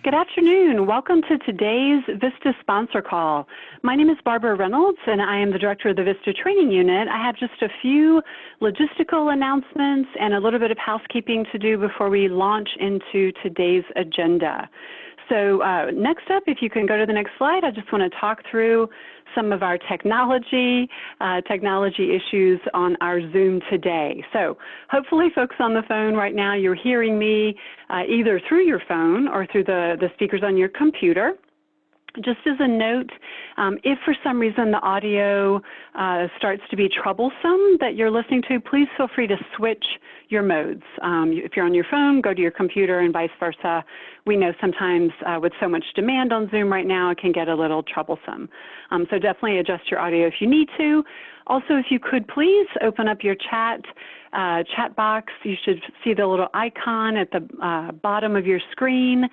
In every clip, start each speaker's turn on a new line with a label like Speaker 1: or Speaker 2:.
Speaker 1: Good afternoon. Welcome to today's VISTA sponsor call. My name is Barbara Reynolds, and I am the director of the VISTA training unit. I have just a few logistical announcements and a little bit of housekeeping to do before we launch into today's agenda. So next up, if you can go to the next slide, I just want to talk through some of our technology issues on our Zoom today. So hopefully folks on the phone right now, you're hearing me either through your phone or through the speakers on your computer. Just as a note, if for some reason the audio starts to be troublesome that you're listening to, please feel free to switch your modes. If you're on your phone, go to your computer and vice versa. We know sometimes with so much demand on Zoom right now, it can get a little troublesome. So definitely adjust your audio if you need to. Also, if you could please open up your chat box. You should see the little icon at the bottom of your screen.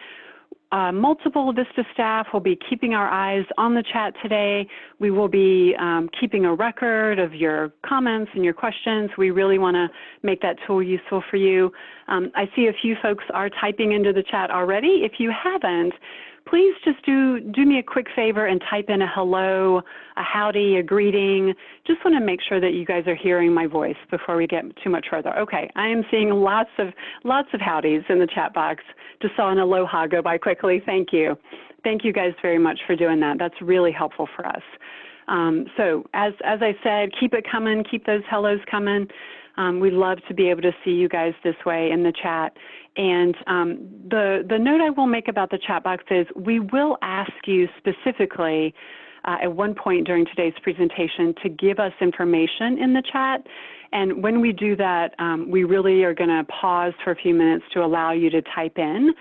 Speaker 1: Multiple VISTA staff will be keeping our eyes on the chat today. We will be keeping a record of your comments and your questions. We really want to make that tool useful for you. I see a few folks are typing into the chat already. If you haven't, please just do me a quick favor and type in a hello, a howdy, a greeting. Just want to make sure that you guys are hearing my voice before we get too much further. Okay, I am seeing lots of howdies in the chat box. Just saw an aloha go by quickly. Thank you. Thank you guys very much for doing that. That's really helpful for us. So as I said, keep it coming, keep those hellos coming. We'd love to be able to see you guys this way in the chat. And the note I will make about the chat box is we will ask you specifically at one point during today's presentation to give us information in the chat. And when we do that, we really are going to pause for a few minutes to allow you to type in.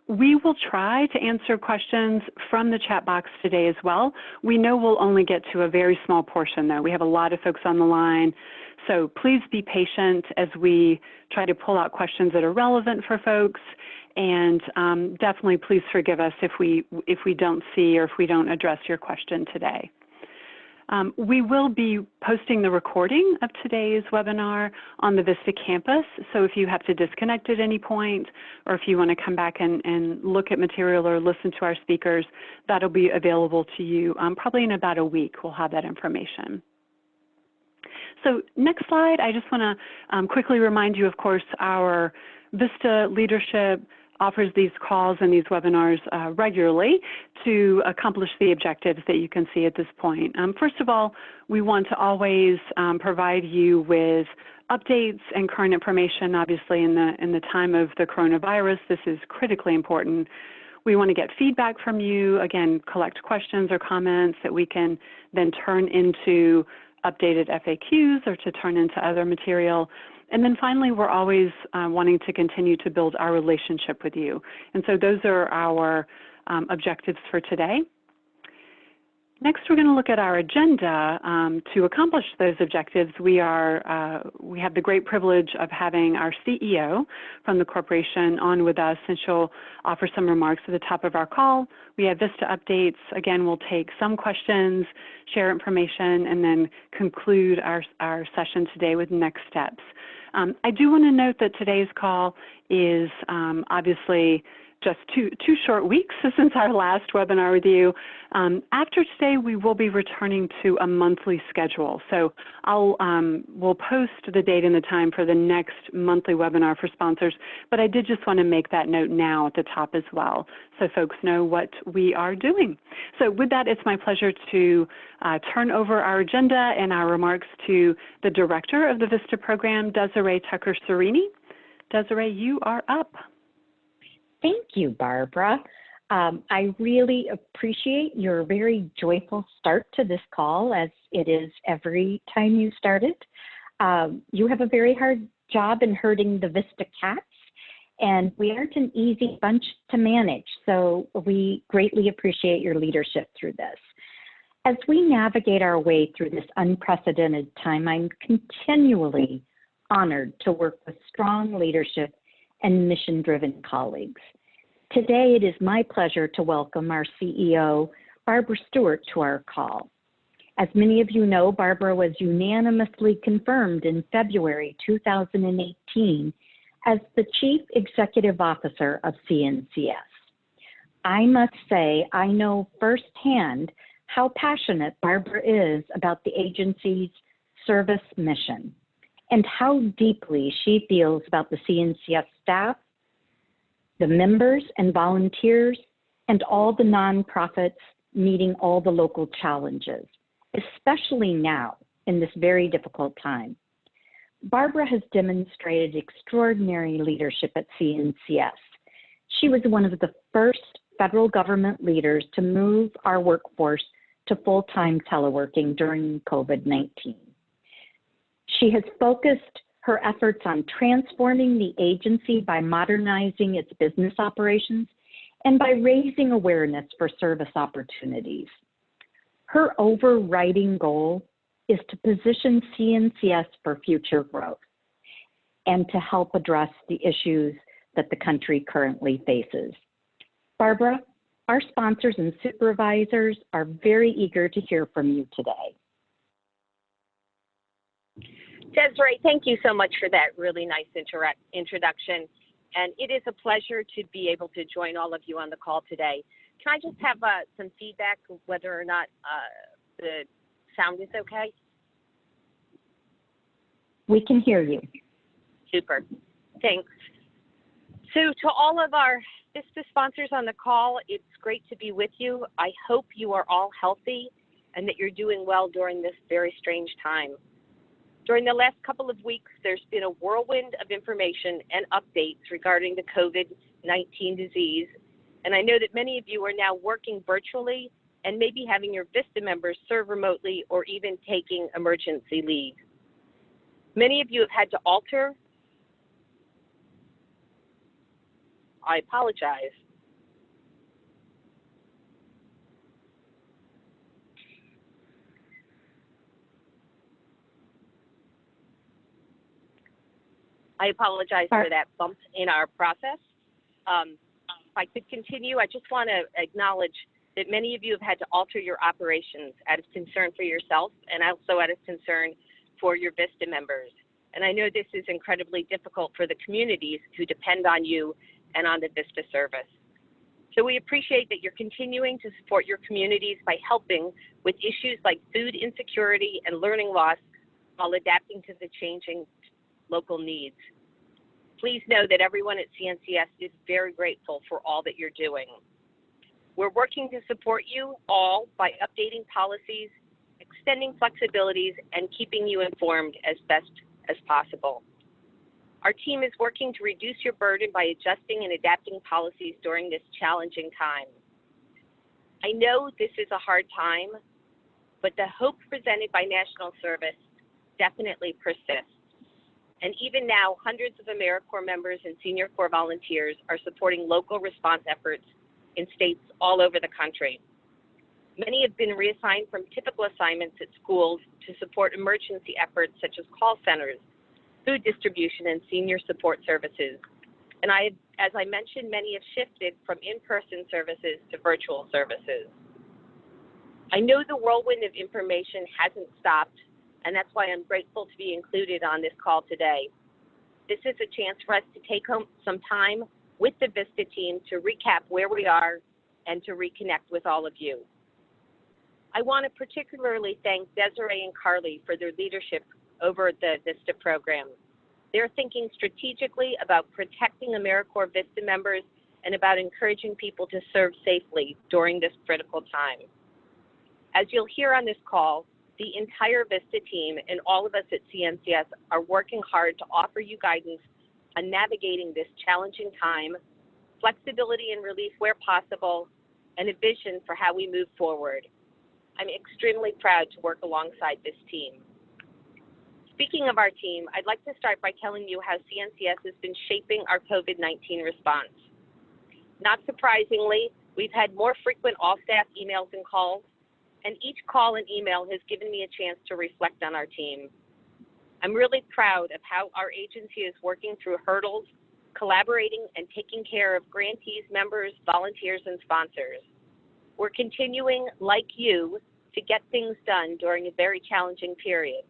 Speaker 1: We will try to answer questions from the chat box today as well. We know we'll only get to a very small portion, though. We have a lot of folks on the line. So please be patient as we try to pull out questions that are relevant for folks. And definitely please forgive us if we don't see or if we don't address your question today. We will be posting the recording of today's webinar on the VISTA campus. So if you have to disconnect at any point, or if you want to come back and look at material or listen to our speakers, that'll be available to you probably in about a week. We'll have that information. So next slide, I just want to quickly remind you, of course, our VISTA leadership offers these calls and these webinars regularly to accomplish the objectives that you can see at this point. First of all, we want to always provide you with updates and current information. Obviously, in the time of the coronavirus, this is critically important. We want to get feedback from you, again, collect questions or comments that we can then turn into updated FAQs or to turn into other material. And then finally, we're always wanting to continue to build our relationship with you. And so those are our objectives for today. Next, we're going to look at our agenda. To accomplish those objectives, we have the great privilege of having our CEO from the corporation on with us, and she'll offer some remarks at the top of our call. We have VISTA updates. Again, we'll take some questions, share information, and then conclude our session today with next steps. I do want to note that today's call is obviously just two short weeks since our last webinar with you. After today, we will be returning to a monthly schedule. So we'll post the date and the time for the next monthly webinar for sponsors, but I did just want to make that note now at the top as well, so folks know what we are doing. So with that, it's my pleasure to turn over our agenda and our remarks to the director of the VISTA program, Desiree Tucker-Serini. Desiree, you are up.
Speaker 2: Thank you, Barbara. I really appreciate your very joyful start to this call, as it is every time you start it. You have a very hard job in herding the VISTA cats, and we aren't an easy bunch to manage, so we greatly appreciate your leadership through this. As we navigate our way through this unprecedented time, I'm continually honored to work with strong leadership and mission-driven colleagues. Today, it is my pleasure to welcome our CEO, Barbara Stewart, to our call. As many of you know, Barbara was unanimously confirmed in February 2018 as the Chief Executive Officer of CNCS. I must say I know firsthand how passionate Barbara is about the agency's service mission and how deeply she feels about the CNCF staff, the members and volunteers, and all the nonprofits meeting all the local challenges, especially now in this very difficult time. Barbara has demonstrated extraordinary leadership at CNCS. She was one of the first federal government leaders to move our workforce to full-time teleworking during COVID-19. She has focused her efforts on transforming the agency by modernizing its business operations and by raising awareness for service opportunities. Her overriding goal is to position CNCS for future growth and to help address the issues that the country currently faces. Barbara, our sponsors and supervisors are very eager to hear from you today.
Speaker 3: Desiree, thank you so much for that really nice introduction. And it is a pleasure to be able to join all of you on the call today. Can I just have some feedback whether or not the sound is okay?
Speaker 2: We can hear you.
Speaker 3: Super. Thanks. So to all of our VISTA sponsors on the call, it's great to be with you. I hope you are all healthy and that you're doing well during this very strange time. During the last couple of weeks, there's been a whirlwind of information and updates regarding the COVID-19 disease. And I know that many of you are now working virtually and maybe having your VISTA members serve remotely or even taking emergency leave. Many of you have had to alter. I apologize. I apologize for that bump in our process. If I could continue, I just want to acknowledge that many of you have had to alter your operations out of concern for yourself and also out of concern for your VISTA members. And I know this is incredibly difficult for the communities who depend on you and on the VISTA service. So we appreciate that you're continuing to support your communities by helping with issues like food insecurity and learning loss while adapting to the changing local needs. Please know that everyone at CNCS is very grateful for all that you're doing. We're working to support you all by updating policies, extending flexibilities, and keeping you informed as best as possible. Our team is working to reduce your burden by adjusting and adapting policies during this challenging time. I know this is a hard time, but the hope presented by national service definitely persists. And even now, hundreds of AmeriCorps members and Senior Corps volunteers are supporting local response efforts in states all over the country. Many have been reassigned from typical assignments at schools to support emergency efforts such as call centers, food distribution, and senior support services. And as I mentioned, many have shifted from in-person services to virtual services. I know the whirlwind of information hasn't stopped, and that's why I'm grateful to be included on this call today. This is a chance for us to take home some time with the VISTA team to recap where we are and to reconnect with all of you. I want to particularly thank Desiree and Carly for their leadership over the VISTA program. They're thinking strategically about protecting AmeriCorps VISTA members and about encouraging people to serve safely during this critical time. As you'll hear on this call, the entire VISTA team and all of us at CNCS are working hard to offer you guidance on navigating this challenging time, flexibility and relief where possible, and a vision for how we move forward. I'm extremely proud to work alongside this team. Speaking of our team, I'd like to start by telling you how CNCS has been shaping our COVID-19 response. Not surprisingly, we've had more frequent all-staff emails and calls, and each call and email has given me a chance to reflect on our team. I'm really proud of how our agency is working through hurdles, collaborating, and taking care of grantees, members, volunteers, and sponsors. We're continuing, like you, to get things done during a very challenging period.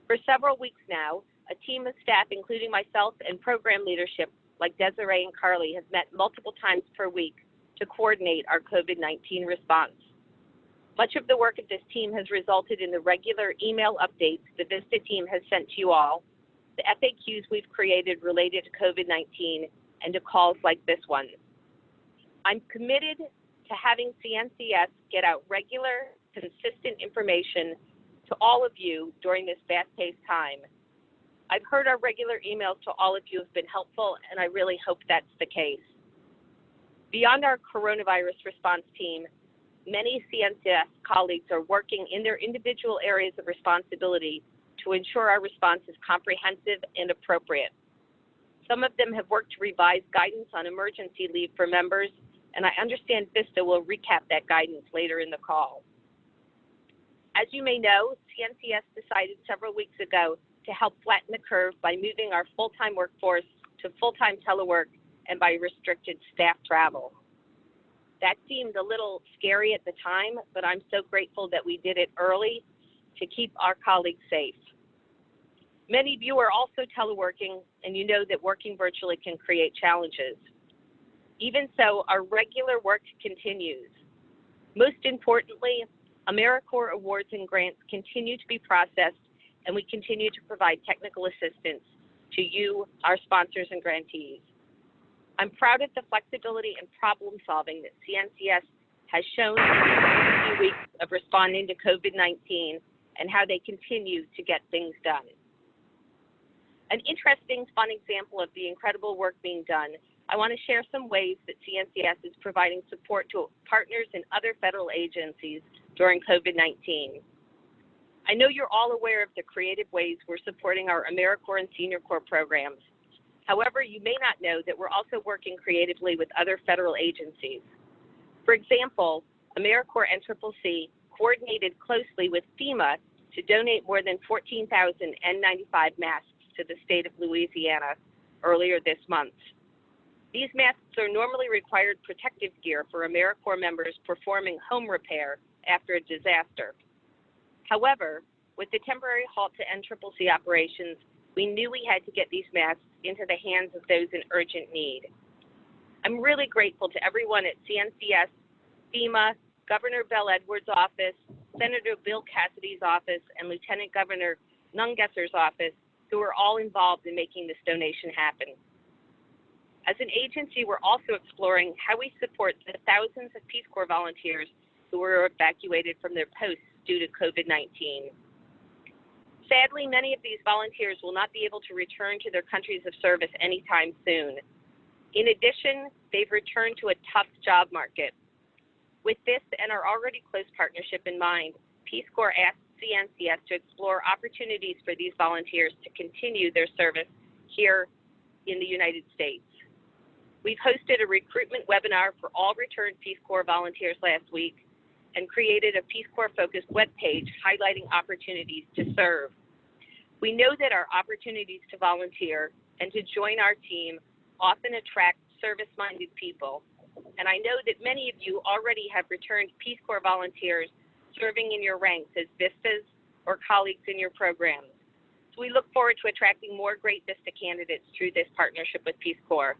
Speaker 3: For several weeks now, a team of staff, including myself and program leadership, like Desiree and Carly, have met multiple times per week to coordinate our COVID-19 response. Much of the work of this team has resulted in the regular email updates the VISTA team has sent to you all, the FAQs we've created related to COVID-19, and to calls like this one. I'm committed to having CNCS get out regular, consistent information to all of you during this fast-paced time. I've heard our regular emails to all of you have been helpful, and I really hope that's the case. Beyond our coronavirus response team, many CNCS colleagues are working in their individual areas of responsibility to ensure our response is comprehensive and appropriate. Some of them have worked to revise guidance on emergency leave for members, and I understand VISTA will recap that guidance later in the call. As you may know, CNCS decided several weeks ago to help flatten the curve by moving our full-time workforce to full-time telework and by restricted staff travel. That seemed a little scary at the time, but I'm so grateful that we did it early to keep our colleagues safe. Many of you are also teleworking, and you know that working virtually can create challenges. Even so, our regular work continues. Most importantly, AmeriCorps awards and grants continue to be processed, and we continue to provide technical assistance to you, our sponsors and grantees. I'm proud of the flexibility and problem solving that CNCS has shown in the few weeks of responding to COVID-19 and how they continue to get things done. An interesting, fun example of the incredible work being done, I want to share some ways that CNCS is providing support to partners in other federal agencies during COVID-19. I know you're all aware of the creative ways we're supporting our AmeriCorps and Senior Corps programs. However, you may not know that we're also working creatively with other federal agencies. For example, AmeriCorps NCCC coordinated closely with FEMA to donate more than 14,000 N95 masks to the state of Louisiana earlier this month. These masks are normally required protective gear for AmeriCorps members performing home repair after a disaster. However, with the temporary halt to NCCC operations, we knew we had to get these masks into the hands of those in urgent need. I'm really grateful to everyone at CNCS, FEMA, Governor Bell Edwards' office, Senator Bill Cassidy's office, and Lieutenant Governor Nungesser's office, who are all involved in making this donation happen. As an agency, we're also exploring how we support the thousands of Peace Corps volunteers who were evacuated from their posts due to COVID-19. Sadly, many of these volunteers will not be able to return to their countries of service anytime soon. In addition, they've returned to a tough job market. With this and our already close partnership in mind, Peace Corps asked CNCS to explore opportunities for these volunteers to continue their service here in the United States. We've hosted a recruitment webinar for all returned Peace Corps volunteers last week and created a Peace Corps-focused webpage highlighting opportunities to serve. We know that our opportunities to volunteer and to join our team often attract service-minded people, and I know that many of you already have returned Peace Corps volunteers serving in your ranks as VISTAs or colleagues in your programs. So we look forward to attracting more great VISTA candidates through this partnership with Peace Corps.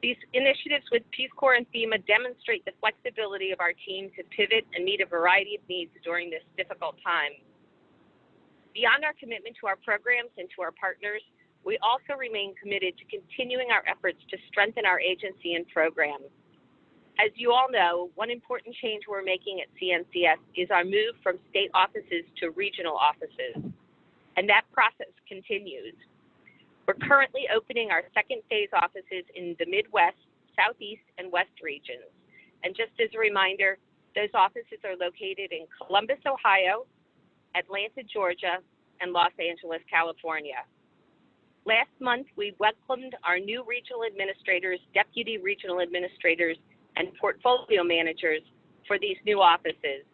Speaker 3: These initiatives with Peace Corps and FEMA demonstrate the flexibility of our team to pivot and meet a variety of needs during this difficult time. Beyond our commitment to our programs and to our partners, we also remain committed to continuing our efforts to strengthen our agency and program. As you all know, one important change we're making at CNCS is our move from state offices to regional offices, and that process continues. We're currently opening our second phase offices in the Midwest, Southeast, and West regions. And just as a reminder, those offices are located in Columbus, Ohio, Atlanta, Georgia, and Los Angeles, California. Last month, we welcomed our new regional administrators, deputy regional administrators, and portfolio managers for these new offices.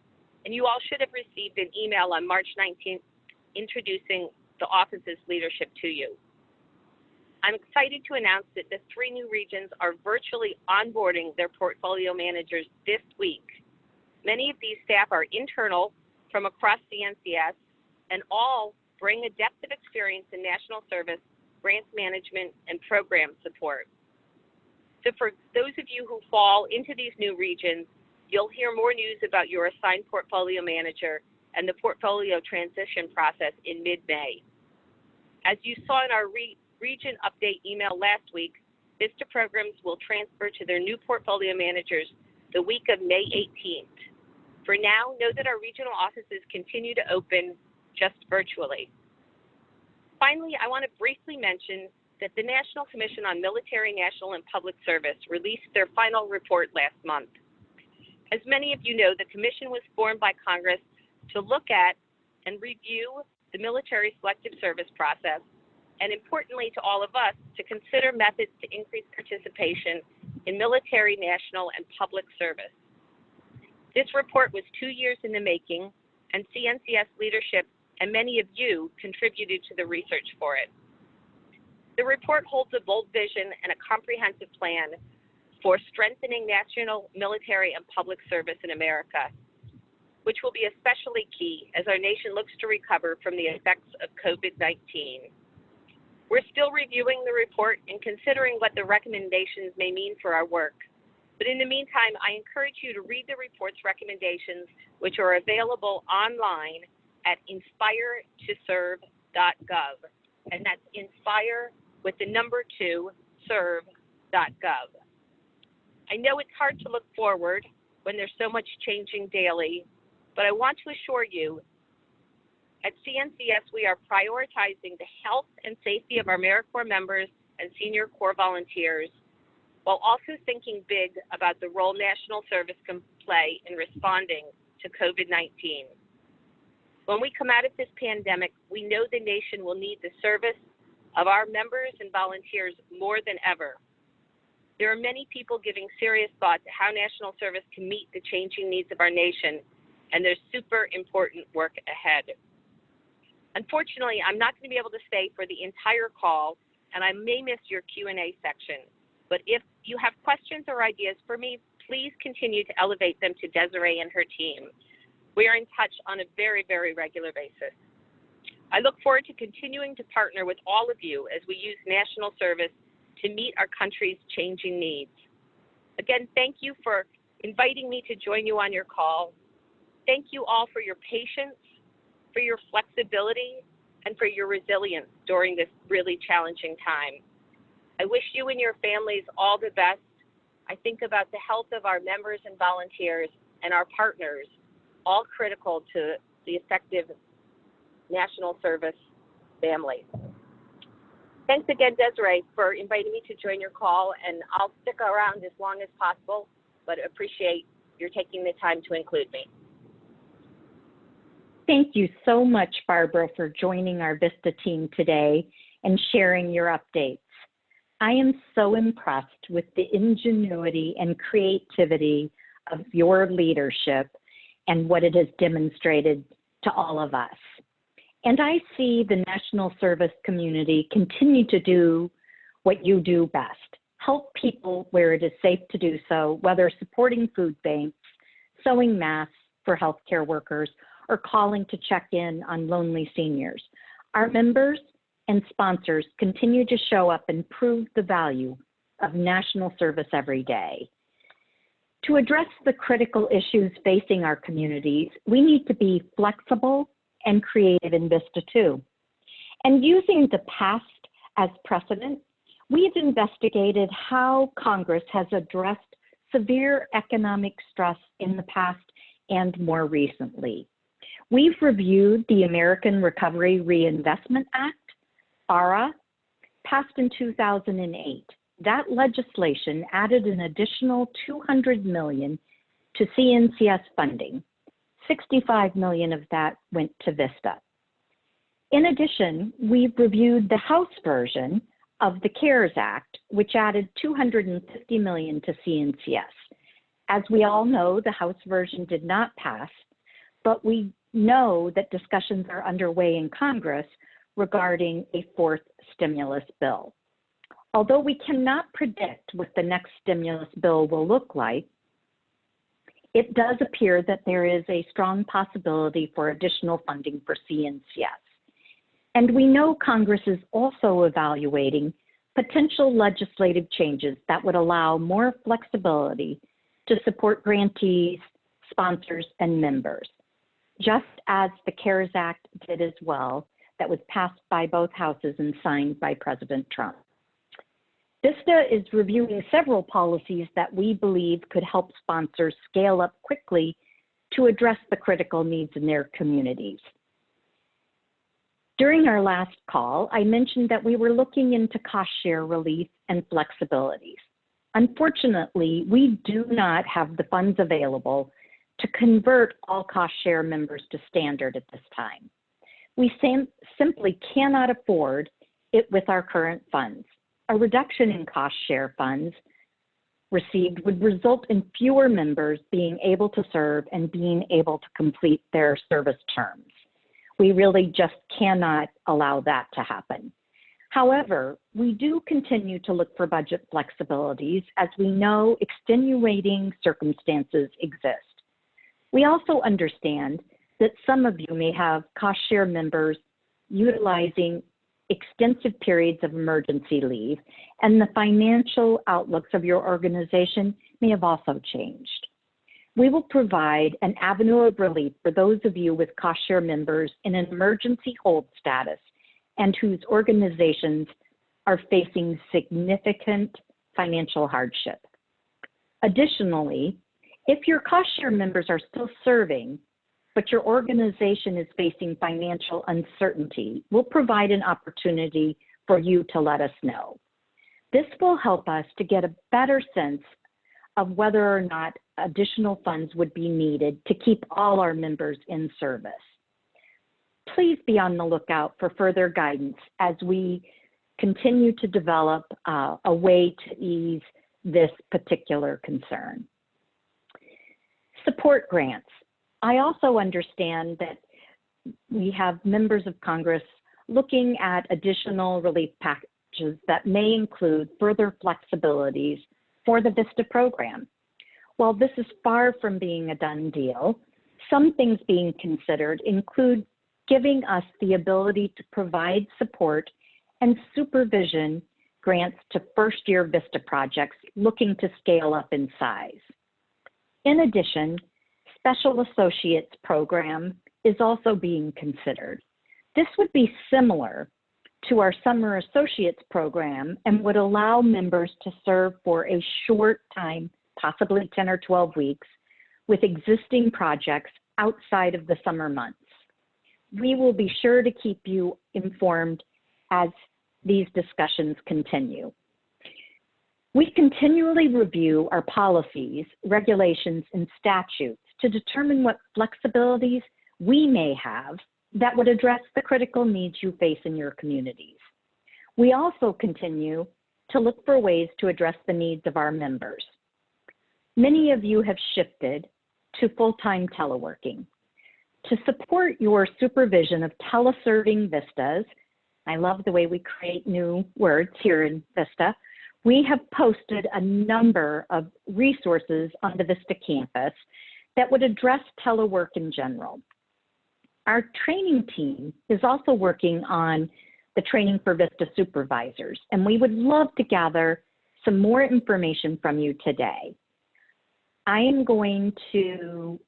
Speaker 3: And you all should have received an email on March 19th introducing the office's leadership to you. I'm excited to announce that the 3 new regions are virtually onboarding their portfolio managers this week. Many of these staff are internal from across CNCS and all bring a depth of experience in national service, grants management, and program support. So for those of you who fall into these new regions, you'll hear more news about your assigned portfolio manager and the portfolio transition process in mid-May. As you saw in our region update email last week, VISTA programs will transfer to their new portfolio managers the week of May 18th. For now, know that our regional offices continue to open just virtually. Finally, I want to briefly mention that the National Commission on Military, National, and Public Service released their final report last month. As many of you know, the commission was formed by Congress to look at and review the military selective service process, and importantly to all of us, to consider methods to increase participation in military, national, and public service. This report was 2 years in the making, and CNCS leadership and many of you contributed to the research for it. The report holds a bold vision and a comprehensive plan for strengthening national military and public service in America, which will be especially key as our nation looks to recover from the effects of COVID-19. We're still reviewing the report and considering what the recommendations may mean for our work. But in the meantime, I encourage you to read the report's recommendations, which are available online at inspiretoserve.gov. And that's inspire with the number 2, serve.gov. I know it's hard to look forward when there's so much changing daily, but I want to assure you, at CNCS, we are prioritizing the health and safety of our AmeriCorps members and senior Corps volunteers, while also thinking big about the role national service can play in responding to COVID-19. When we come out of this pandemic, we know the nation will need the service of our members and volunteers more than ever. There are many people giving serious thought to how national service can meet the changing needs of our nation, and there's super important work ahead. Unfortunately, I'm not going to be able to stay for the entire call, and I may miss your Q&A section. But if you have questions or ideas for me, please continue to elevate them to Desiree and her team. We are in touch on a very, very regular basis. I look forward to continuing to partner with all of you as we use national service to meet our country's changing needs. Again, thank you for inviting me to join you on your call. Thank you all for your patience, for your flexibility, and for your resilience during this really challenging time. I wish you and your families all the best. I think about the health of our members and volunteers and our partners, all critical to the effective national service family. Thanks again, Desiree, for inviting me to join your call, and I'll stick around as long as possible, but appreciate your taking the time to include me.
Speaker 2: Thank you so much, Barbara, for joining our VISTA team today and sharing your updates. I am so impressed with the ingenuity and creativity of your leadership and what it has demonstrated to all of us. And I see the national service community continue to do what you do best, help people where it is safe to do so, whether supporting food banks, sewing masks for healthcare workers, or calling to check in on lonely seniors. Our members and sponsors continue to show up and prove the value of national service every day. To address the critical issues facing our communities, we need to be flexible and creative in VISTA too. And using the past as precedent, we've investigated how Congress has addressed severe economic stress in the past and more recently. We've reviewed the American Recovery Reinvestment Act, ARA, passed in 2008. That legislation added an additional $200 million to CNCS funding. $65 million of that went to VISTA. In addition, we've reviewed the House version of the CARES Act, which added $250 million to CNCS. As we all know, the House version did not pass, but we know that discussions are underway in Congress regarding a fourth stimulus bill. Although we cannot predict what the next stimulus bill will look like, it does appear that there is a strong possibility for additional funding for CNCS. And we know Congress is also evaluating potential legislative changes that would allow more flexibility to support grantees, sponsors, and members, just as the CARES Act did as well, that was passed by both houses and signed by President Trump. VISTA is reviewing several policies that we believe could help sponsors scale up quickly to address the critical needs in their communities. During our last call, I mentioned that we were looking into cost share relief and flexibilities. Unfortunately, we do not have the funds available to convert all cost share members to standard at this time. We simply cannot afford it with our current funds. A reduction in cost share funds received would result in fewer members being able to serve and being able to complete their service terms. We really just cannot allow that to happen. However, we do continue to look for budget flexibilities as we know extenuating circumstances exist. We also understand that some of you may have cost share members utilizing extensive periods of emergency leave, and the financial outlooks of your organization may have also changed. We will provide an avenue of relief for those of you with cost share members in an emergency hold status and whose organizations are facing significant financial hardship. Additionally, if your cost share members are still serving, but your organization is facing financial uncertainty, we'll provide an opportunity for you to let us know. This will help us to get a better sense of whether or not additional funds would be needed to keep all our members in service. Please be on the lookout for further guidance as we continue to develop a way to ease this particular concern. Support grants. I also understand that we have members of Congress looking at additional relief packages that may include further flexibilities for the VISTA program. While this is far from being a done deal, some things being considered include giving us the ability to provide support and supervision grants to first-year VISTA projects looking to scale up in size. In addition, Special Associates Program is also being considered. This would be similar to our Summer Associates Program and would allow members to serve for a short time, possibly 10 or 12 weeks, with existing projects outside of the summer months. We will be sure to keep you informed as these discussions continue. We continually review our policies, regulations, and statutes to determine what flexibilities we may have that would address the critical needs you face in your communities. We also continue to look for ways to address the needs of our members. Many of you have shifted to full-time teleworking. To support your supervision of teleserving VISTAs, I love the way we create new words here in VISTA, we have posted a number of resources on the VISTA campus that would address telework in general. Our training team is also working on the training for VISTA supervisors, and we would love to gather some more information from you today. I am going to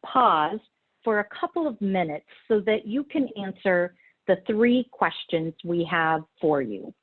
Speaker 2: pause for a couple of minutes so that you can answer the 3 questions we have for you.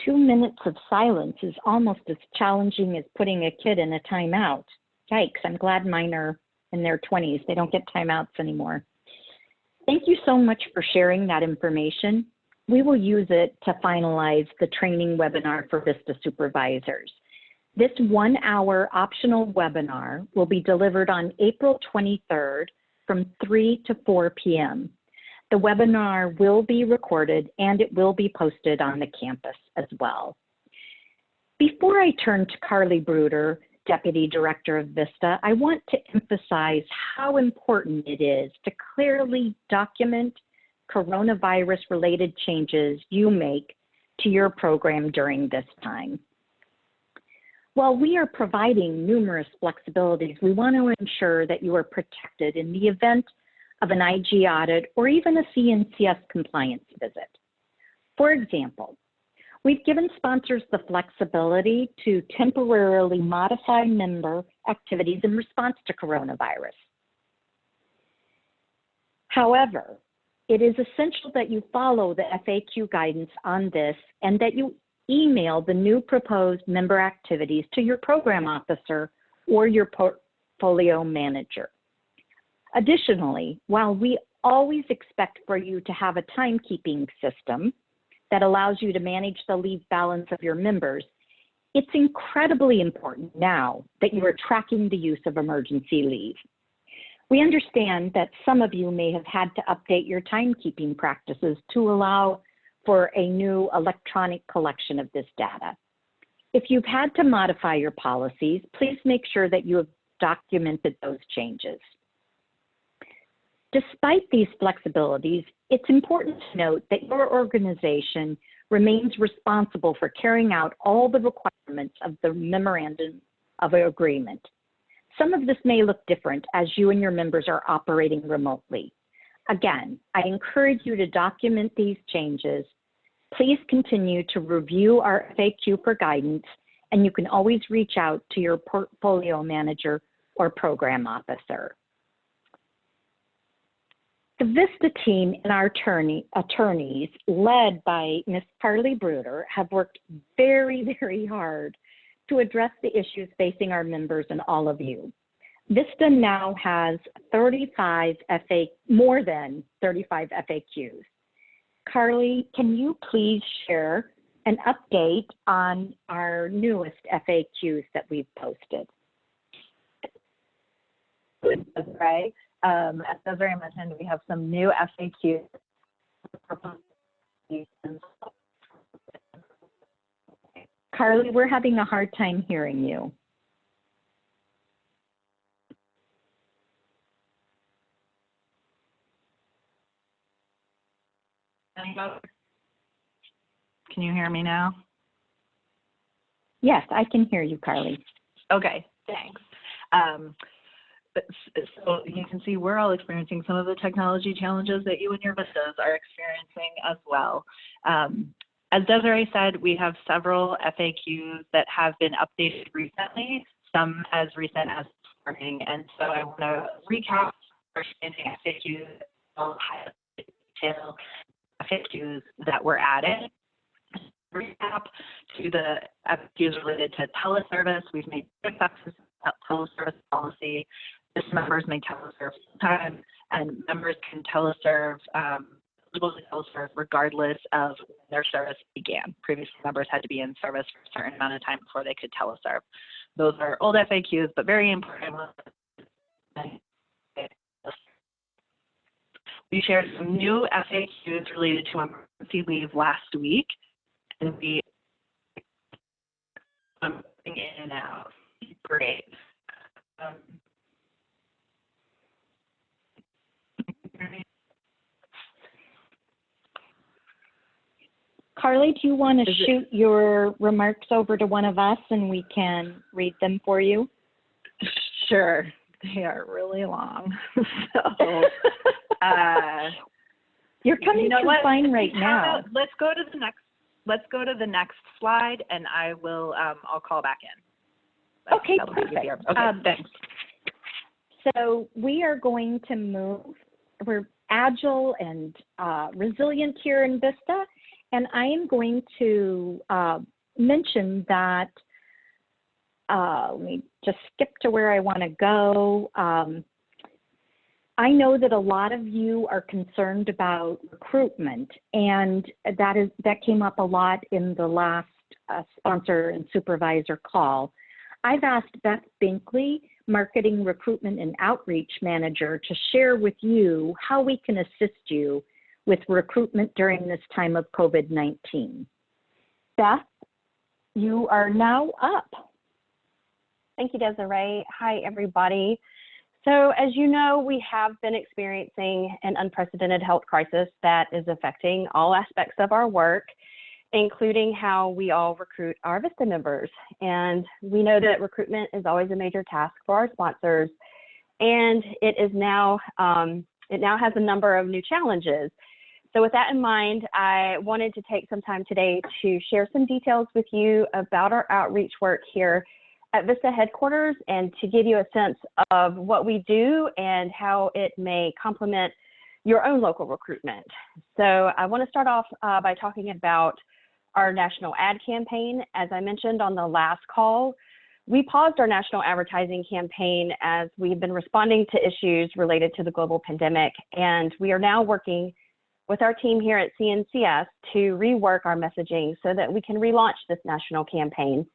Speaker 2: 2 minutes of silence is almost as challenging as putting a kid in a timeout. Yikes, I'm glad mine are in their 20s. They don't get timeouts anymore. Thank you so much for sharing that information. We will use it to finalize the training webinar for VISTA supervisors. This 1-hour optional webinar will be delivered on April 23rd from 3 to 4 p.m. The webinar will be recorded and it will be posted on the campus as well. Before I turn to Carly Bruder, Deputy Director of VISTA, I want to emphasize how important it is to clearly document coronavirus-related changes you make to your program during this time. While we are providing numerous flexibilities, we want to ensure that you are protected in the event of an IG audit or even a CNCS compliance visit. For example, we've given sponsors the flexibility to temporarily modify member activities in response to coronavirus. However, it is essential that you follow the FAQ guidance on this and that you email the new proposed member activities to your program officer or your portfolio manager. Additionally, while we always expect for you to have a timekeeping system that allows you to manage the leave balance of your members, it's incredibly important now that you are tracking the use of emergency leave. We understand that some of you may have had to update your timekeeping practices to allow for a new electronic collection of this data. If you've had to modify your policies, please make sure that you have documented those changes. Despite these flexibilities, it's important to note that your organization remains responsible for carrying out all the requirements of the Memorandum of Agreement. Some of this may look different as you and your members are operating remotely. Again, I encourage you to document these changes. Please continue to review our FAQ for guidance, and you can always reach out to your portfolio manager or program officer. The VISTA team and our attorneys, led by Ms. Carly Bruder, have worked very, very hard to address the issues facing our members and all of you. VISTA now has more than 35 FAQs. Carly, can you please share an update on our newest FAQs that we've posted?
Speaker 4: Right. As Desiree mentioned, we have some new FAQs.
Speaker 2: Carly, we're having a hard time hearing you.
Speaker 4: Can you hear me now?
Speaker 2: Yes, I can hear you, Carly.
Speaker 4: Okay, thanks. So you can see we're all experiencing some of the technology challenges that you and your VISTAs are experiencing as well. As Desiree said, we have several FAQs that have been updated recently, some as recent as this morning. And so I want to recap our standing FAQs, detail FAQs that were added. Recap to the FAQs related to teleservice. We've made exceptions to teleservice policy. This members may teleserve full-time, and members can teleserve, eligible to teleserve regardless of when their service began. Previously, members had to be in service for a certain amount of time before they could teleserve. Those are old FAQs, but very important. We shared some new FAQs related to emergency leave last week, and we in and out. Great.
Speaker 2: Carly, do you want to shoot your remarks over to one of us and we can read them for you?
Speaker 4: Sure. They are really long. So
Speaker 2: you're coming through fine right now.
Speaker 4: Let's go to the next. Let's go to the next slide, and I will. I'll call back in.
Speaker 2: Okay, perfect.
Speaker 4: Okay, thanks.
Speaker 2: So we are going to move. We're agile and resilient here in VISTA, And I am going to mention that, let me just skip to where I want to go. I know that a lot of you are concerned about recruitment, and that came up a lot in the last sponsor and supervisor call. I've asked Beth Binkley, Marketing, Recruitment, and Outreach Manager, to share with you how we can assist you with recruitment during this time of COVID-19. Beth, you are now up.
Speaker 5: Thank you, Desiree. Hi, everybody. So as you know, we have been experiencing an unprecedented health crisis that is affecting all aspects of our work, including how we all recruit our VISTA members. And we know that recruitment is always a major task for our sponsors, and it now has a number of new challenges. So with that in mind, I wanted to take some time today to share some details with you about our outreach work here at VISTA headquarters, and to give you a sense of what we do and how it may complement your own local recruitment. So I want to start off by talking about our national ad campaign. As I mentioned on the last call, we paused our national advertising campaign as we've been responding to issues related to the global pandemic, and we are now working with our team here at CNCS to rework our messaging so that we can relaunch this national campaign.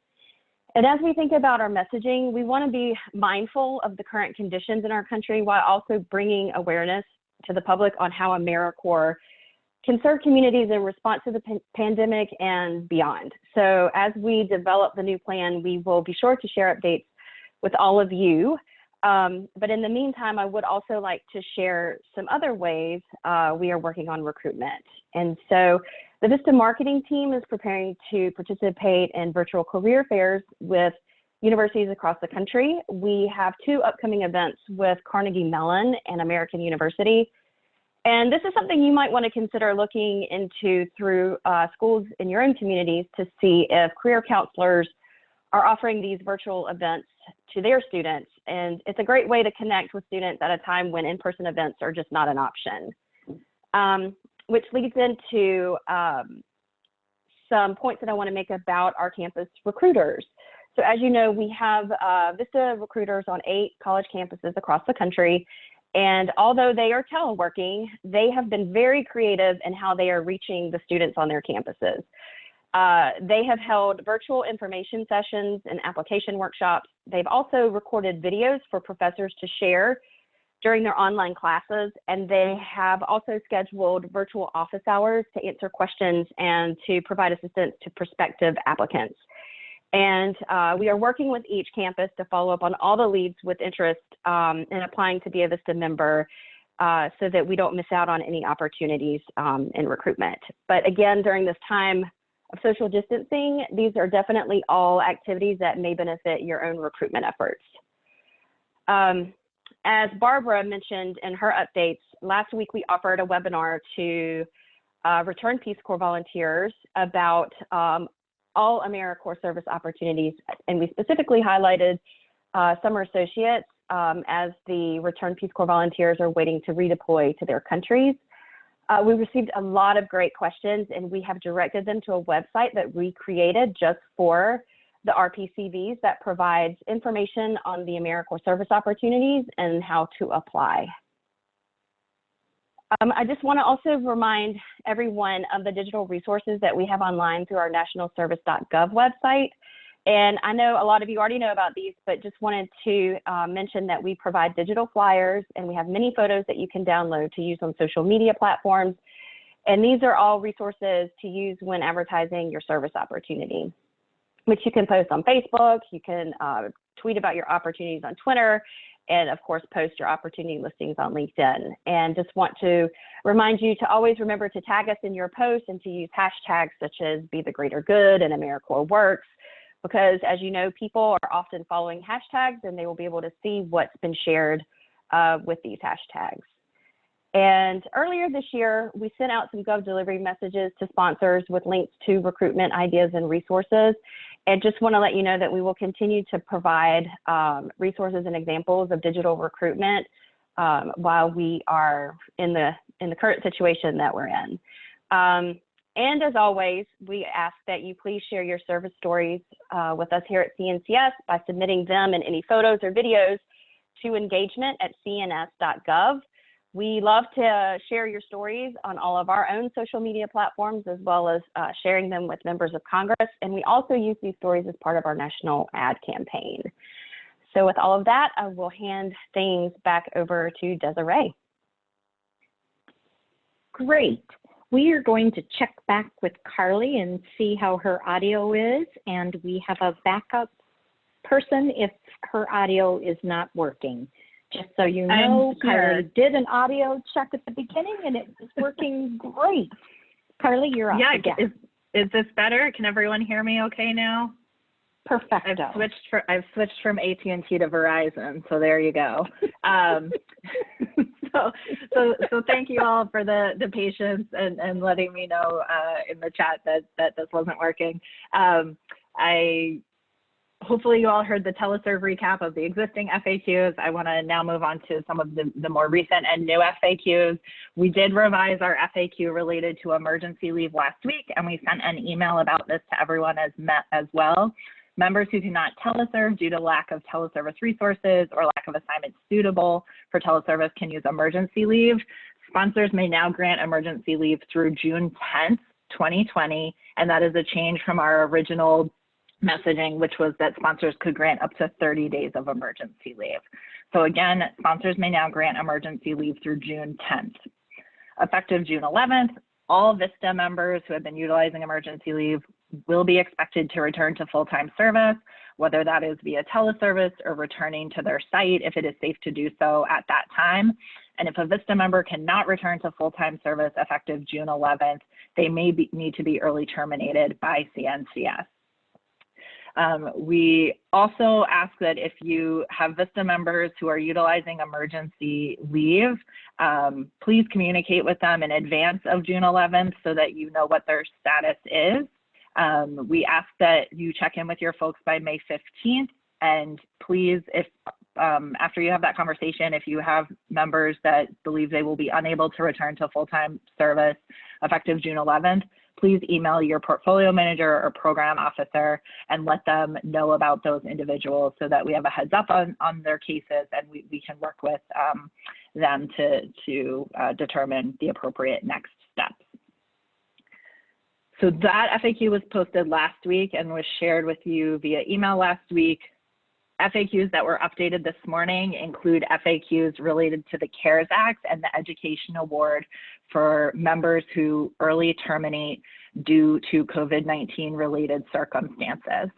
Speaker 5: And as we think about our messaging, we want to be mindful of the current conditions in our country while also bringing awareness to the public on how AmeriCorps can serve communities in response to the pandemic and beyond. So as we develop the new plan, we will be sure to share updates with all of you. But in the meantime, I would also like to share some other ways we are working on recruitment. And so the VISTA marketing team is preparing to participate in virtual career fairs with universities across the country. We have 2 upcoming events with Carnegie Mellon and American University. And this is something you might want to consider looking into through schools in your own communities to see if career counselors are offering these virtual events to their students. And it's a great way to connect with students at a time when in-person events are just not an option. Which leads into some points that I want to make about our campus recruiters. So as you know, we have VISTA recruiters on 8 college campuses across the country. And although they are teleworking, they have been very creative in how they are reaching the students on their campuses. They have held virtual information sessions and application workshops. They've also recorded videos for professors to share during their online classes, and they have also scheduled virtual office hours to answer questions and to provide assistance to prospective applicants. And we are working with each campus to follow up on all the leads with interest in applying to be a VISTA member so that we don't miss out on any opportunities in recruitment. But again, during this time of social distancing, these are definitely all activities that may benefit your own recruitment efforts. As Barbara mentioned in her updates, last week we offered a webinar to return Peace Corps volunteers about all AmeriCorps service opportunities, and we specifically highlighted summer associates as the returned Peace Corps volunteers are waiting to redeploy to their countries. We received a lot of great questions, and we have directed them to a website that we created just for the RPCVs that provides information on the AmeriCorps service opportunities and how to apply. I just want to also remind everyone of the digital resources that we have online through our nationalservice.gov website. And I know a lot of you already know about these, but just wanted to mention that we provide digital flyers, and we have many photos that you can download to use on social media platforms. And these are all resources to use when advertising your service opportunity, which you can post on Facebook, you can tweet about your opportunities on Twitter, and of course, post your opportunity listings on LinkedIn. And just want to remind you to always remember to tag us in your posts and to use hashtags such as Be the Greater Good and AmeriCorps Works, because as you know, people are often following hashtags and they will be able to see what's been shared with these hashtags. And earlier this year, we sent out some Gov delivery messages to sponsors with links to recruitment ideas and resources. And just want to let you know that we will continue to provide resources and examples of digital recruitment while we are in the current situation that we're in. And as always, we ask that you please share your service stories with us here at CNCS by submitting them and any photos or videos to engagement@cns.gov. We love to share your stories on all of our own social media platforms, as well as sharing them with members of Congress. And we also use these stories as part of our national ad campaign. So with all of that, I will hand things back over to Desiree.
Speaker 2: Great. We are going to check back with Carly and see how her audio is, and we have a backup person if her audio is not working. Just so you know, Carly did an audio check at the beginning and it was working great. Carly, you're up.
Speaker 4: Yeah, is this better? Can everyone hear me okay now?
Speaker 2: Perfect.
Speaker 4: I've switched from AT&T to Verizon, so there you go. So thank you all for the patience and letting me know in the chat that this wasn't working. Hopefully you all heard the teleserve recap of the existing FAQs. I want to now move on to some of the more recent and new FAQs. We did revise our FAQ related to emergency leave last week, and we sent an email about this to everyone as well. Members who do not teleserve due to lack of teleservice resources or lack of assignments suitable for teleservice can use emergency leave. Sponsors may now grant emergency leave through June 10th, 2020, and that is a change from our original messaging, which was that sponsors could grant up to 30 days of emergency leave. So again, sponsors may now grant emergency leave through June 10th. Effective June 11th, all VISTA members who have been utilizing emergency leave will be expected to return to full-time service, whether that is via teleservice or returning to their site if it is safe to do so at that time. And if a VISTA member cannot return to full-time service effective June 11th, they may need to be early terminated by CNCS. We also ask that if you have VISTA members who are utilizing emergency leave, please communicate with them in advance of June 11th so that you know what their status is. We ask that you check in with your folks by May 15th, and please, if after you have that conversation, if you have members that believe they will be unable to return to full-time service effective June 11th, please email your portfolio manager or program officer and let them know about those individuals so that we have a heads up on their cases and we can work with them to determine the appropriate next steps. So that FAQ was posted last week and was shared with you via email last week. FAQs that were updated this morning include FAQs related to the CARES Act and the Education Award for members who early terminate due to COVID-19 related circumstances.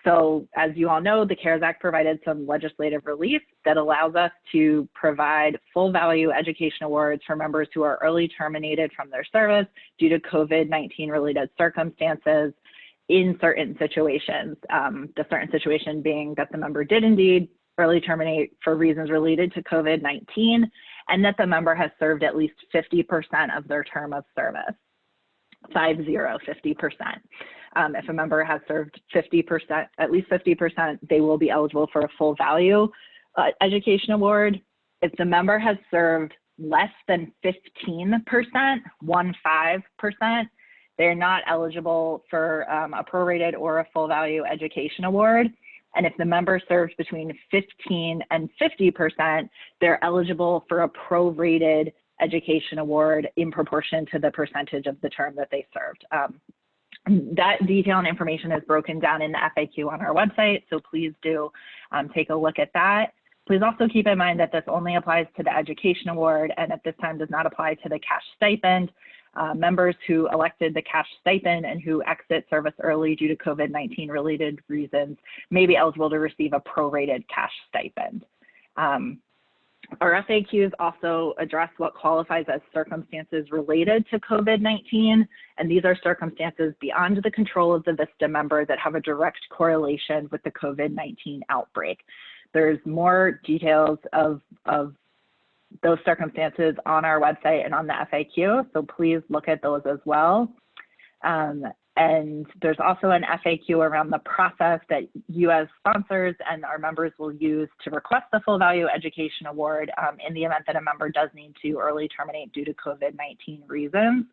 Speaker 4: So as you all know, the CARES Act provided some legislative relief that allows us to provide full value education awards for members who are early terminated from their service due to COVID-19 related circumstances in certain situations. The certain situation being that the member did indeed early terminate for reasons related to COVID-19 and that the member has served at least 50% of their term of service. 50%. If a member has served 50%, at least 50%, they will be eligible for a full value education award. If the member has served less than 15%, 15%, they're not eligible for a prorated or a full value education award. And if the member serves between 15 and 50%, they're eligible for a prorated education award in proportion to the percentage of the term that they served. That detail and information is broken down in the FAQ on our website, so please do take a look at that. Please also keep in mind that this only applies to the education award and at this time does not apply to the cash stipend. Members who elected the cash stipend and who exit service early due to COVID-19 related reasons may be eligible to receive a prorated cash stipend. Our FAQs also address what qualifies as circumstances related to COVID-19, and these are circumstances beyond the control of the VISTA member that have a direct correlation with the COVID-19 outbreak. There's more details of those circumstances on our website and on the FAQ, so please look at those as well. And there's also an FAQ around the process that you as sponsors and our members will use to request the full value education award in the event that a member does need to early terminate due to COVID-19 reasons.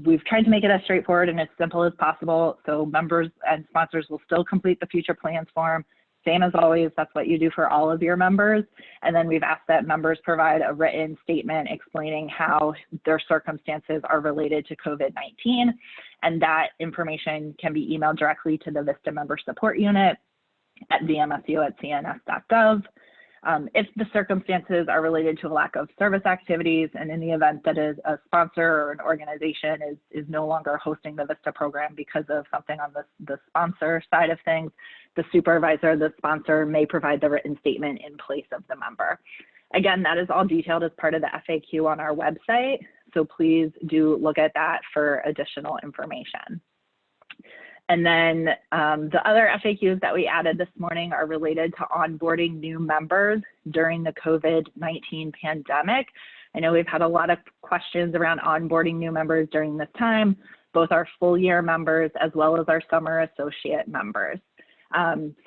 Speaker 4: we've tried to make it as straightforward and as simple as possible, so members and sponsors will still complete the future plans form. Same as always, that's what you do for all of your members. And then we've asked that members provide a written statement explaining how their circumstances are related to COVID-19. And that information can be emailed directly to the VISTA Member Support Unit at vmsu@cns.gov. If the circumstances are related to a lack of service activities, and in the event that a sponsor or an organization is no longer hosting the VISTA program because of something on the sponsor side of things, the supervisor, the sponsor may provide the written statement in place of the member. Again, that is all detailed as part of the FAQ on our website, so please do look at that for additional information. And then the other FAQs that we added this morning are related to onboarding new members during the COVID-19 pandemic. I know we've had a lot of questions around onboarding new members during this time, both our full year members as well as our summer associate members.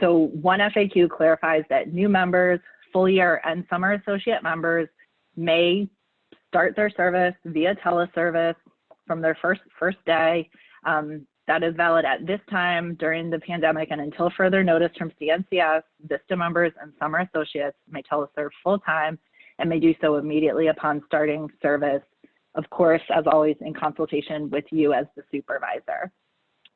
Speaker 4: So one FAQ clarifies that new members, full year and summer associate members may start their service via teleservice from their first day. That is valid at this time during the pandemic and until further notice from CNCS. VISTA members and summer associates may teleserve full-time and may do so immediately upon starting service, of course, as always, in consultation with you as the supervisor.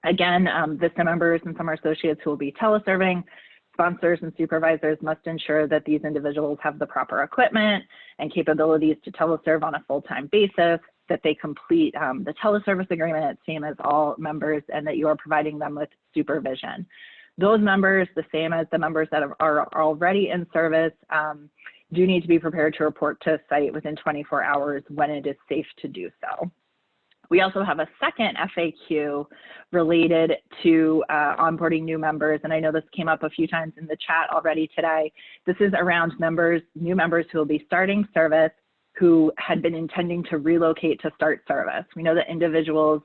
Speaker 4: Again, VISTA members and summer associates who will be teleserving, sponsors and supervisors must ensure that these individuals have the proper equipment and capabilities to teleserve on a full-time basis, that they complete the teleservice agreement, same as all members, and that you are providing them with supervision. Those members, the same as the members that are already in service, do need to be prepared to report to site within 24 hours when it is safe to do so. We also have a second FAQ related to onboarding new members, and I know this came up a few times in the chat already today. This is around new members who will be starting service who had been intending to relocate to start service. We know that individuals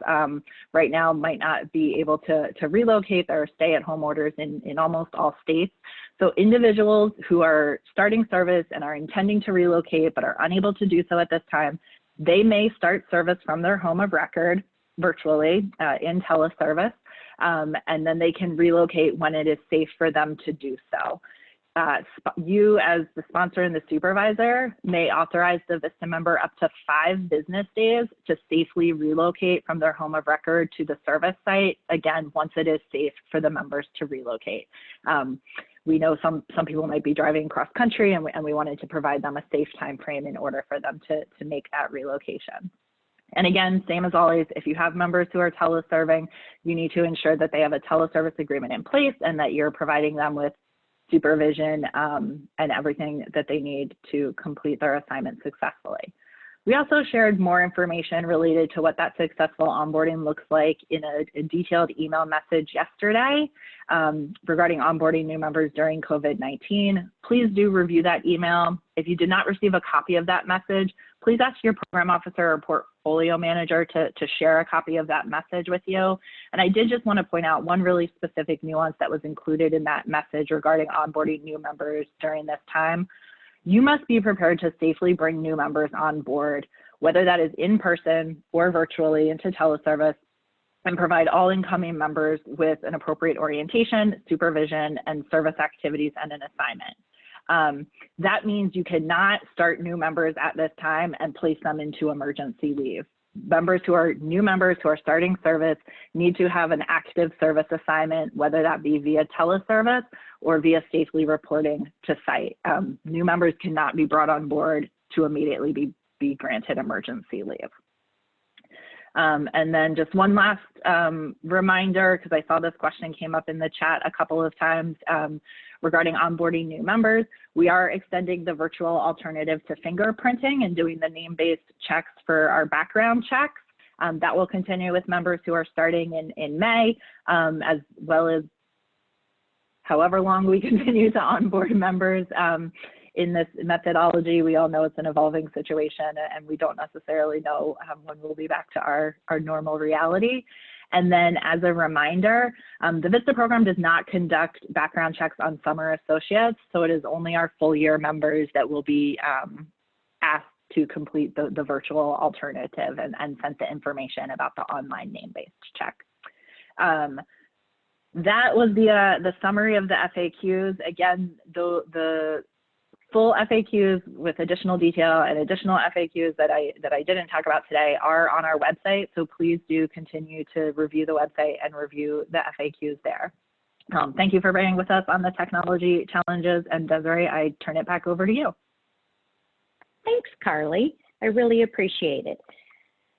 Speaker 4: right now might not be able to relocate. There are stay-at-home orders in almost all states. So individuals who are starting service and are intending to relocate but are unable to do so at this time, they may start service from their home of record virtually in teleservice, and then they can relocate when it is safe for them to do so. You as the sponsor and the supervisor may authorize the VISTA member up to 5 business days to safely relocate from their home of record to the service site, again, once it is safe for the members to relocate. We know some people might be driving cross country, and we wanted to provide them a safe time frame in order for them to make that relocation. And again, same as always, if you have members who are teleserving, you need to ensure that they have a teleservice agreement in place and that you're providing them with supervision and everything that they need to complete their assignment successfully. We also shared more information related to what that successful onboarding looks like in a detailed email message yesterday regarding onboarding new members during COVID-19. Please do review that email. If you did not receive a copy of that message, please ask your program officer or portfolio manager to share a copy of that message with you. And I did just want to point out one really specific nuance that was included in that message regarding onboarding new members during this time. You must be prepared to safely bring new members on board, whether that is in person or virtually into teleservice, and provide all incoming members with an appropriate orientation, supervision, and service activities and an assignment. That means you cannot start new members at this time and place them into emergency leave. New members who are starting service need to have an active service assignment, whether that be via teleservice or via safely reporting to site. New members cannot be brought on board to immediately be granted emergency leave. And then just one last reminder, because I saw this question came up in the chat a couple of times regarding onboarding new members. We are extending the virtual alternative to fingerprinting and doing the name-based checks for our background checks. That will continue with members who are starting in May, as well as however long we continue to onboard members. In this methodology, we all know it's an evolving situation, and we don't necessarily know when we'll be back to our normal reality. And then as a reminder, the VISTA program does not conduct background checks on summer associates, so it is only our full year members that will be asked to complete the virtual alternative and sent the information about the online name-based check. That was the summary of the FAQs. Again, the full FAQs with additional detail and additional FAQs that I didn't talk about today are on our website. So please do continue to review the website and review the FAQs there. Thank you for bearing with us on the technology challenges. And Desiree, I turn it back over to you.
Speaker 2: Thanks, Carly. I really appreciate it.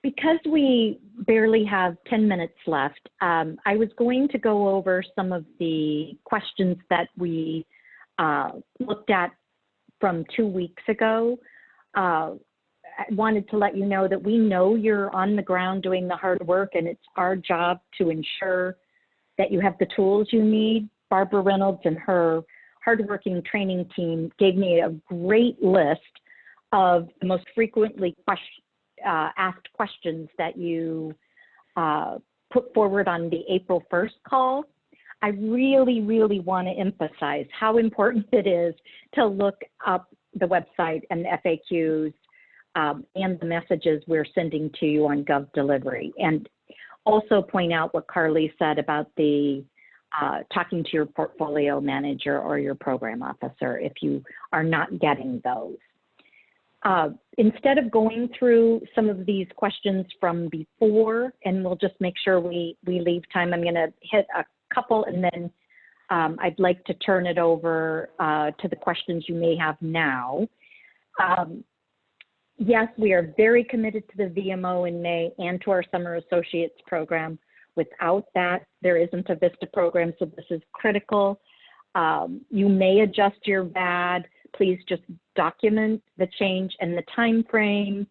Speaker 2: Because we barely have 10 minutes left, I was going to go over some of the questions that we looked at from 2 weeks ago. I wanted to let you know that we know you're on the ground doing the hard work, and it's our job to ensure that you have the tools you need. Barbara Reynolds and her hardworking training team gave me a great list of the most frequently asked questions that you put forward on the April 1st call. I really, really want to emphasize how important it is to look up the website and the FAQs and the messages we're sending to you on Gov Delivery. And also point out what Carly said about the talking to your portfolio manager or your program officer if you are not getting those. Instead of going through some of these questions from before, and we'll just make sure we leave time, I'm going to hit a couple, and then I'd like to turn it over to the questions you may have now. Yes, we are very committed to the VMO in May and to our Summer Associates program. Without that, there isn't a VISTA program, so this is critical. You may adjust your VAD. Please just document the change and the time frame.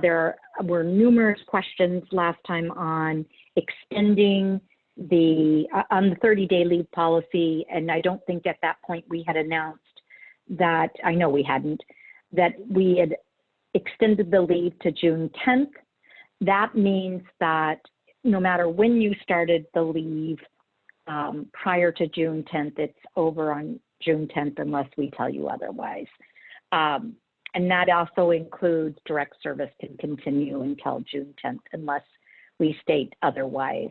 Speaker 2: There were numerous questions last time on extending on the 30-day leave policy, and I don't think at that point we had announced that, I know we hadn't, that we had extended the leave to June 10th. That means that no matter when you started the leave prior to June 10th, it's over on June 10th unless we tell you otherwise. And that also includes direct service can continue until June 10th unless we state otherwise.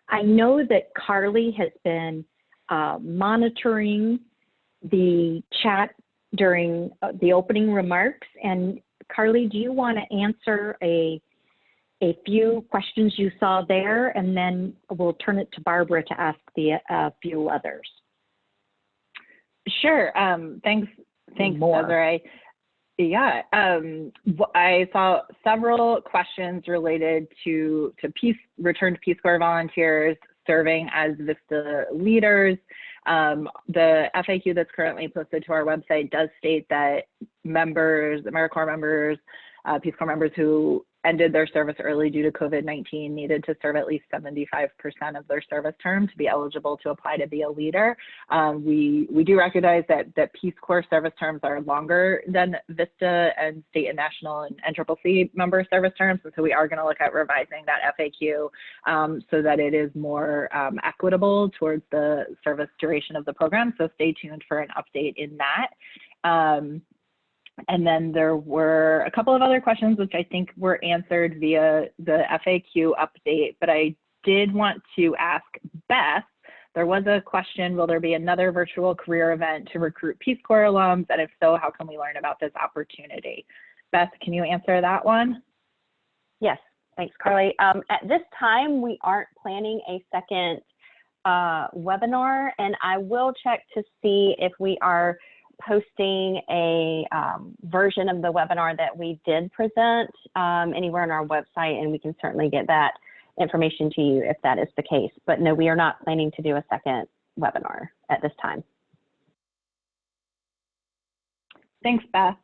Speaker 2: I know that Carly has been monitoring the chat during the opening remarks. And Carly, do you want to answer a few questions you saw there, and then we'll turn it to Barbara to ask a few others.
Speaker 4: Sure. Thanks, Desiree. Yeah, I saw several questions related to returned Peace Corps volunteers serving as VISTA leaders. The FAQ that's currently posted to our website does state that members, AmeriCorps members, Peace Corps members who ended their service early due to COVID-19 needed to serve at least 75% of their service term to be eligible to apply to be a leader. We do recognize that Peace Corps service terms are longer than VISTA and state and national and NCCC member service terms, and so we are going to look at revising that FAQ so that it is more equitable towards the service duration of the program. So stay tuned for an update in that. And then there were a couple of other questions which I think were answered via the FAQ update, but I did want to ask Beth. There was a question, will there be another virtual career event to recruit Peace Corps alums? And if so, how can we learn about this opportunity? Beth, can you answer that one?
Speaker 5: Yes, thanks, Carly. At this time, we aren't planning a second webinar, and I will check to see if we are posting a version of the webinar that we did present anywhere on our website, and we can certainly get that information to you if that is the case. But no, we are not planning to do a second webinar at this time. Thanks,
Speaker 4: Beth.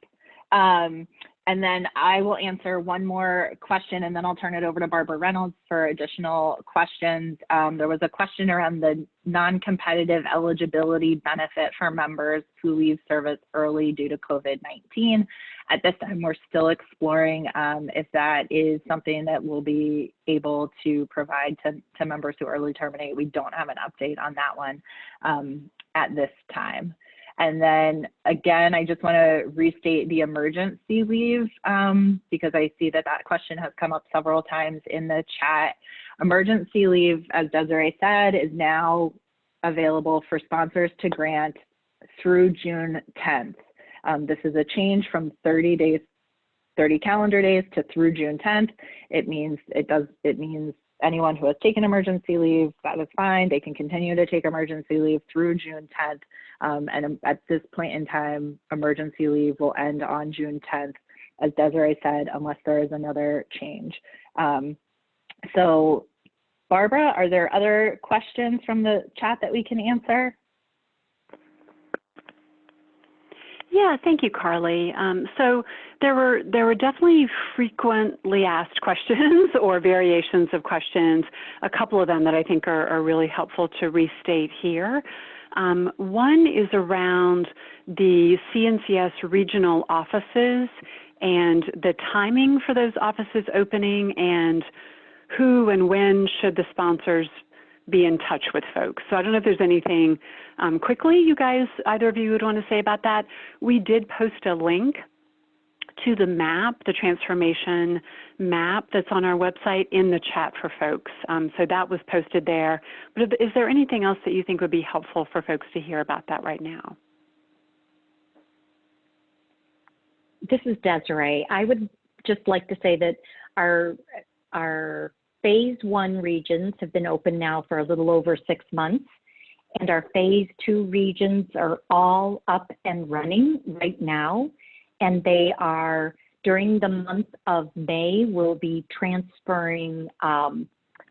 Speaker 4: And then I will answer one more question, and then I'll turn it over to Barbara Reynolds for additional questions. There was a question around the non-competitive eligibility benefit for members who leave service early due to COVID-19. At this time, we're still exploring if that is something that we'll be able to provide to members who early terminate. We don't have an update on that one at this time. And then again, I just want to restate the emergency leave because I see that that question has come up several times in the chat. Emergency leave, as Desiree said, is now available for sponsors to grant through June 10th. This is a change from 30 calendar days to through June 10th. It means anyone who has taken emergency leave, that is fine. They can continue to take emergency leave through June 10th. And at this point in time, emergency leave will end on June 10th, as Desiree said, unless there is another change. So Barbara, are there other questions from the chat that we can answer?
Speaker 1: Yeah, thank you, Carly. So there were definitely frequently asked questions or variations of questions, a couple of them that I think are really helpful to restate here. One is around the CNCS regional offices and the timing for those offices opening, and who and when should the sponsors be in touch with folks. So I don't know if there's anything quickly you guys, either of you would want to say about that. We did post a link to the map, the transformation map that's on our website in the chat for folks. So that was posted there. But is there anything else that you think would be helpful for folks to hear about that right now?
Speaker 2: This is Desiree. I would just like to say that our Phase 1 regions have been open now for a little over 6 months, and our Phase 2 regions are all up and running right now, and they are, during the month of May, we'll be transferring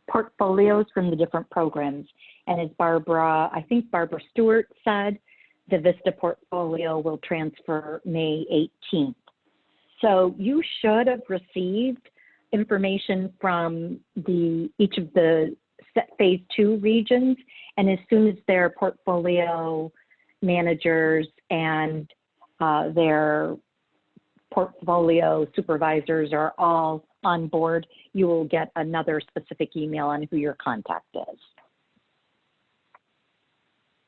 Speaker 2: portfolios from the different programs. And as I think Barbara Stewart said, the VISTA portfolio will transfer May 18th. So you should have received information from each of the Phase 2 regions, and as soon as their portfolio managers and their portfolio supervisors are all on board, you will get another specific email on who your contact is.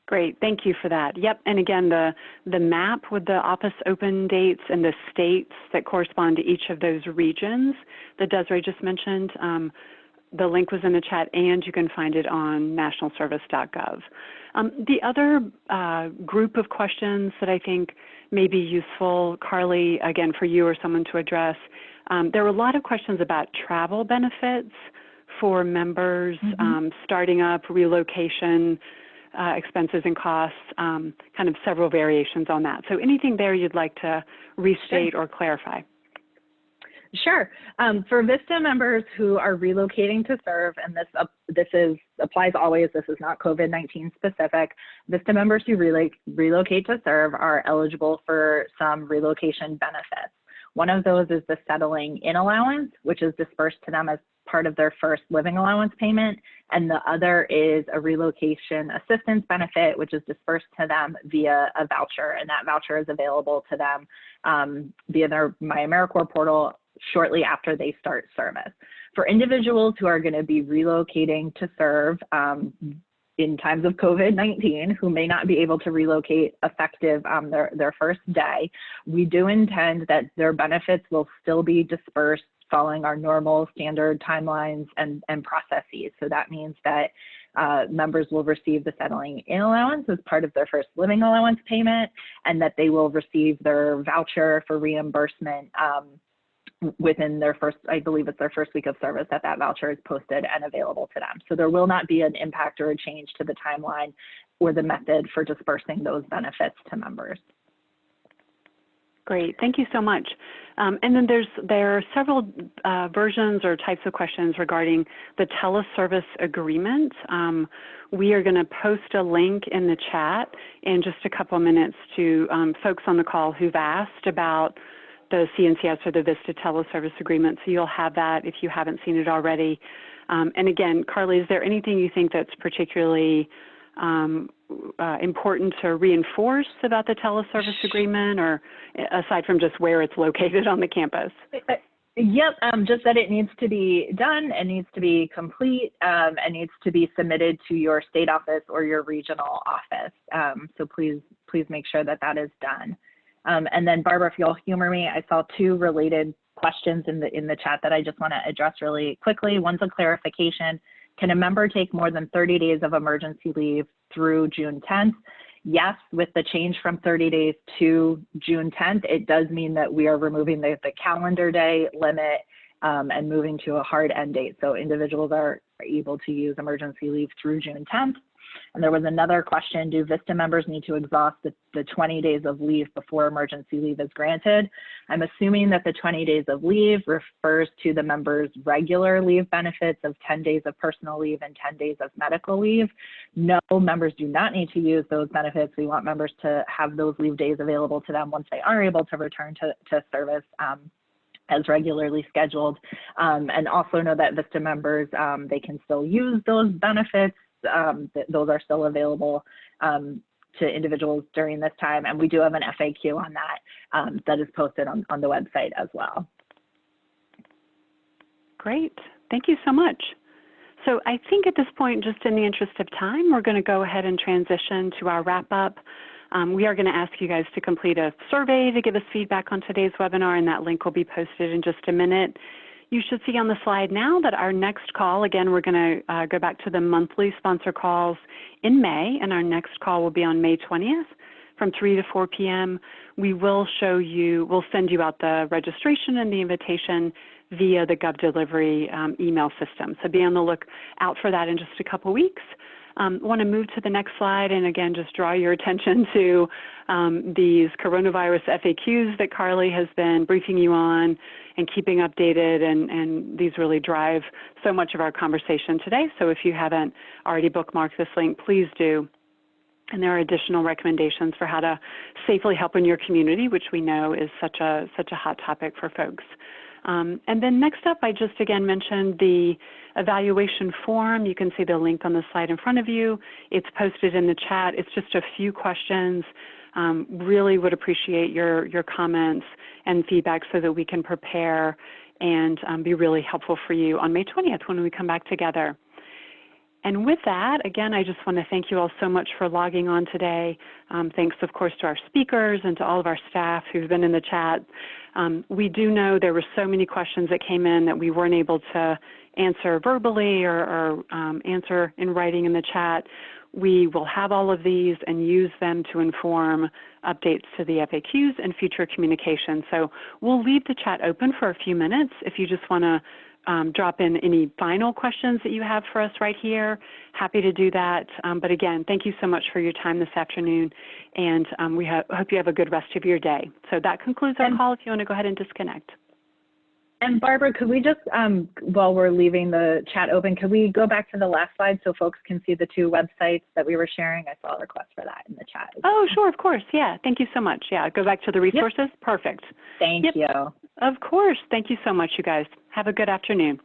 Speaker 1: Great, thank you for that. Yep, and again, the map with the office open dates and the states that correspond to each of those regions that Desiree just mentioned, the link was in the chat, and you can find it on nationalservice.gov. The other group of questions that I think may be useful, Carly, again, for you or someone to address, there were a lot of questions about travel benefits for members, starting up, relocation, expenses and costs, kind of several variations on that. So anything there you'd like to restate or clarify?
Speaker 4: Sure. For VISTA members who are relocating to serve, and this applies always, this is not COVID-19 specific, VISTA members who relocate to serve are eligible for some relocation benefits. One of those is the settling in allowance, which is dispersed to them as part of their first living allowance payment, and the other is a relocation assistance benefit, which is dispersed to them via a voucher, and that voucher is available to them via their My AmeriCorps portal shortly after they start service. For individuals who are going to be relocating to serve in times of COVID-19, who may not be able to relocate effective their first day, we do intend that their benefits will still be dispersed following our normal standard timelines and processes. So that means that members will receive the settling in allowance as part of their first living allowance payment, and that they will receive their voucher for reimbursement within their first, I believe it's their first week of service, that voucher is posted and available to them. So there will not be an impact or a change to the timeline or the method for dispersing those benefits to members.
Speaker 1: Great, thank you so much. And then there are several versions or types of questions regarding the teleservice agreement. We are going to post a link in the chat in just a couple of minutes to folks on the call who've asked about the CNCS or the VISTA teleservice agreement, so you'll have that if you haven't seen it already. And again, Carly, is there anything you think that's particularly important to reinforce about the teleservice agreement, or aside from just where it's located on the campus?
Speaker 4: Yep, just that it needs to be done, it needs to be complete, it needs to be submitted to your state office or your regional office. So please make sure that that is done. And then Barbara, if you'll humor me, I saw two related questions in the chat that I just want to address really quickly. One's a clarification. Can a member take more than 30 days of emergency leave through June 10th? Yes, with the change from 30 days to June 10th, it does mean that we are removing the calendar day limit and moving to a hard end date. So individuals are able to use emergency leave through June 10th. And there was another question, do VISTA members need to exhaust the 20 days of leave before emergency leave is granted? I'm assuming that the 20 days of leave refers to the members' regular leave benefits of 10 days of personal leave and 10 days of medical leave. No, members do not need to use those benefits. We want members to have those leave days available to them once they are able to return to service as regularly scheduled. And also know that VISTA members, they can still use those benefits. Those are still available to individuals during this time. And we do have an FAQ on that that is posted on the website as well.
Speaker 1: Great, thank you so much. So I think at this point, just in the interest of time, we're going to go ahead and transition to our wrap up. We are going to ask you guys to complete a survey to give us feedback on today's webinar, and that link will be posted in just a minute. You should see on the slide now that our next call, again, we're going to go back to the monthly sponsor calls in May, and our next call will be on May 20th from 3 to 4 p.m. We will show you, we'll send you out the registration and the invitation via the GovDelivery email system. So be on the lookout for that in just a couple weeks. Want to move to the next slide and again just draw your attention to these coronavirus FAQs that Carly has been briefing you on and keeping updated, and these really drive so much of our conversation today. So if you haven't already bookmarked this link, please do. And there are additional recommendations for how to safely help in your community, which we know is such a hot topic for folks. And then next up, I just again mentioned the evaluation form. You can see the link on the slide in front of you. It's posted in the chat. It's just a few questions. Really would appreciate your comments and feedback so that we can prepare and be really helpful for you on May 20th when we come back together. And with that, again, I just want to thank you all so much for logging on today. Thanks, of course, to our speakers and to all of our staff who've been in the chat. We do know there were so many questions that came in that we weren't able to answer verbally or answer in writing in the chat. We will have all of these and use them to inform updates to the FAQs and future communication. So we'll leave the chat open for a few minutes if you just want to drop in any final questions that you have for us right here. Happy to do that. But again, thank you so much for your time this afternoon, and we hope you have a good rest of your day. So that concludes our call. If you want to go ahead and disconnect.
Speaker 4: And Barbara, could we just, while we're leaving the chat open, could we go back to the last slide so folks can see the two websites that we were sharing? I saw a request for that in the chat.
Speaker 1: Oh, sure, of course. Yeah, thank you so much. Yeah, go back to the resources. Yep. Perfect.
Speaker 4: Thank you.
Speaker 1: Of course. Thank you so much, you guys. Have a good afternoon.